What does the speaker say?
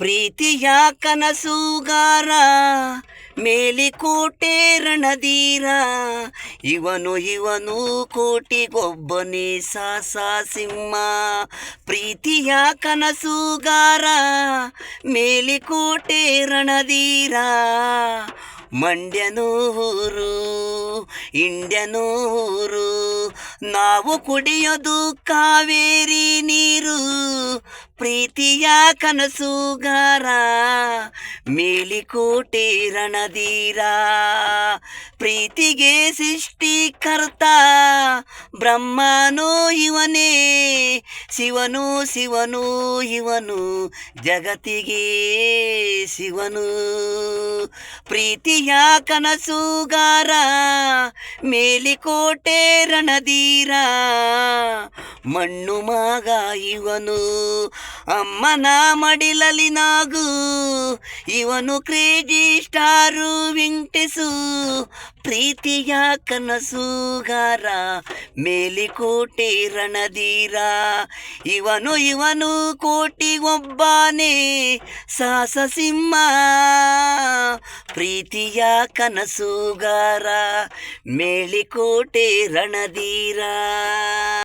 ಪ್ರೀತಿಯ ಕನಸುಗಾರ ಮೇಲಿಕೋಟೆ ರಣಧೀರ ಇವನು ಕೋಟಿಗೊಬ್ಬನೇ ಸಾಸ ಸಿಂಹ. ಪ್ರೀತಿಯ ಕನಸುಗಾರ ಮೇಲಿಕೋಟೆ ರಣಧೀರ ಮಂಡ್ಯನೂರು ಇಂಡ್ಯನೂರು ನಾವು ಕುಡಿಯೋದು ಕಾವೇರಿ ನೀರು. ಪ್ರೀತಿಯ ಕನಸುಗಾರ ಮೇಲಿಕೋಟೆ ರಣಧೀರ ಪ್ರೀತಿಗೆ ಸೃಷ್ಟಿಕರ್ತ ಬ್ರಹ್ಮನೋ ಇವನೇ ಶಿವನು ಶಿವನು ಇವನು ಜಗತ್ತಿಗೆ ಶಿವನು. ಪ್ರೀತಿಯ ಕನಸುಗಾರ ಮೇಲಿಕೋಟೆ ರಣಧೀರ ಮಣ್ಣು ಮಗ ಇವನು ಅಮ್ಮನ ಮಡಿಲಲ್ಲಿ ನಾಗು ಇವನು ಕ್ರೇಜಿ ಸ್ಟಾರು ವೆಂಕಟೇಶು. ಪ್ರೀತಿಯ ಕನಸುಗಾರ ಮೇಲಿಕೋಟೆ ರಣಧೀರ ಇವನು ಕೋಟಿಗೊಬ್ಬನೇ ಸಾಹಸ ಸಿಂಹ. ಪ್ರೀತಿಯ ಕನಸುಗಾರ ಮೇಲಿಕೋಟೆ ರಣಧೀರ.